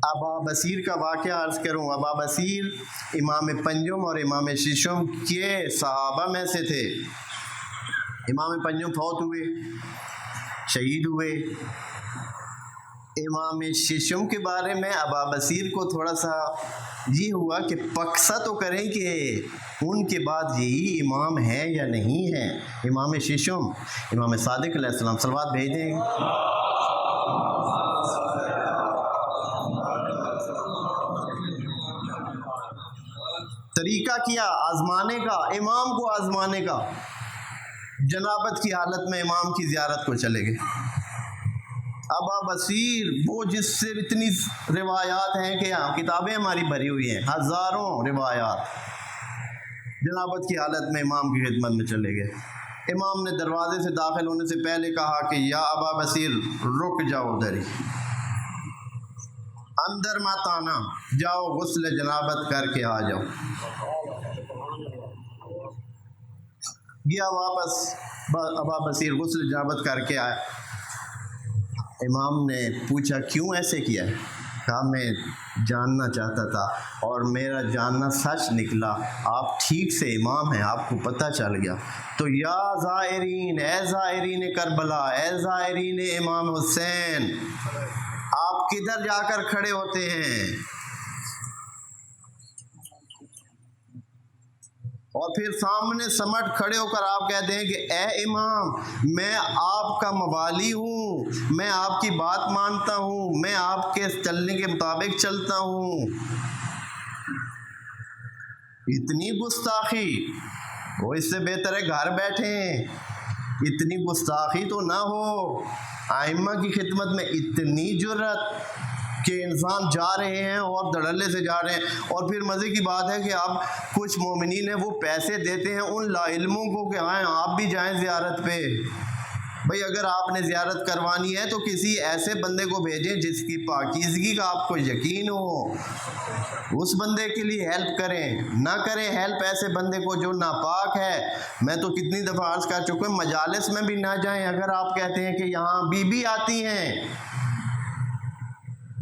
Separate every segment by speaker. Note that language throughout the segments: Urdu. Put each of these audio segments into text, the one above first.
Speaker 1: ابا بصیر کا واقعہ عرض کروں. ابا بصیر امام پنجم اور امام ششم کے صحابہ میں سے تھے. امام پنجم فوت ہوئے، شہید ہوئے. امام ششم کے بارے میں ابا بصیر کو تھوڑا سا یہ ہوا کہ پکسا تو کریں کہ ان کے بعد یہی امام ہیں یا نہیں ہیں. امام ششم امام صادق علیہ السلام، صلوات بھیج دیں. طریقہ کیا آزمانے کا، امام کو آزمانے کا. جنابت کی حالت میں امام کی زیارت کو چلے گئے. ابا بصیر وہ جس سے اتنی روایات ہیں کہ کتابیں ہماری بھری ہوئی ہیں، ہزاروں روایات. جنابت کی حالت میں امام کی خدمت میں چلے گئے. امام نے دروازے سے داخل ہونے سے پہلے کہا کہ یا ابا بصیر رک جاؤ، ادھر ہی، اندر مت آنا، جاؤ غسل جنابت کر کے آ جاؤ. گیا واپس، ابا بصیر غسل جنابت کر کے آیا. امام نے پوچھا کیوں ایسے کیا؟ کہا میں جاننا چاہتا تھا اور میرا جاننا سچ نکلا. آپ ٹھیک سے امام ہیں، آپ کو پتہ چل گیا. تو یا زائرین، اے زائرین کربلا، اے زائرین امام حسین، آپ کدھر جا کر کھڑے ہوتے ہیں؟ اور پھر سامنے سمٹ کھڑے ہو کر آپ کہتے ہیں کہ اے امام، میں آپ کا موالی ہوں، میں آپ کی بات مانتا ہوں، میں آپ کے چلنے کے مطابق چلتا ہوں. اتنی گستاخی! وہ اس سے بہتر ہے گھر بیٹھیں. اتنی گستاخی تو نہ ہو. ائمہ کی خدمت میں اتنی جرأت کہ انسان جا رہے ہیں اور دھڑلے سے جا رہے ہیں. اور پھر مزے کی بات ہے کہ اب کچھ مومنین ہیں وہ پیسے دیتے ہیں ان لا علموں کو کہ آئیں آپ بھی جائیں زیارت پہ. بھئی اگر آپ نے زیارت کروانی ہے تو کسی ایسے بندے کو بھیجیں جس کی پاکیزگی کا آپ کو یقین ہو، اس بندے کے لیے ہیلپ کریں. نہ کریں ہیلپ ایسے بندے کو جو ناپاک ہے. میں تو کتنی دفعہ عرض کر چکا ہوں، مجالس میں بھی نہ جائیں. اگر آپ کہتے ہیں کہ یہاں بی بی آتی ہیں،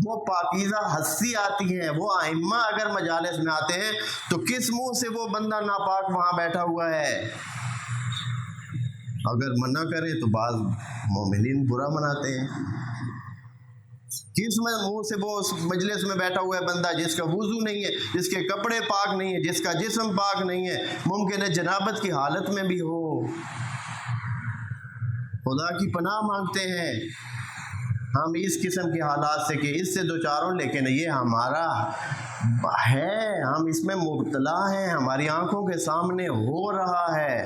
Speaker 1: وہ پاکیزہ ہستی آتی ہیں، وہ ائمہ اگر مجالس میں آتے ہیں تو کس منہ سے وہ بندہ ناپاک وہاں بیٹھا ہوا ہے؟ اگر منع کریں تو بعض مومنین برا مناتے ہیں. کس منہ سے وہ اس مجلس میں بیٹھا ہوا ہے بندہ جس کا وضو نہیں ہے، جس کے کپڑے پاک نہیں ہے، جس کا جسم پاک نہیں ہے، ممکن ہے جنابت کی حالت میں بھی ہو. خدا کی پناہ مانگتے ہیں ہم اس قسم کے حالات سے کہ اس سے دوچار ہوں، لیکن یہ ہمارا ہے، ہم اس میں مبتلا ہیں، ہماری آنکھوں کے سامنے ہو رہا ہے.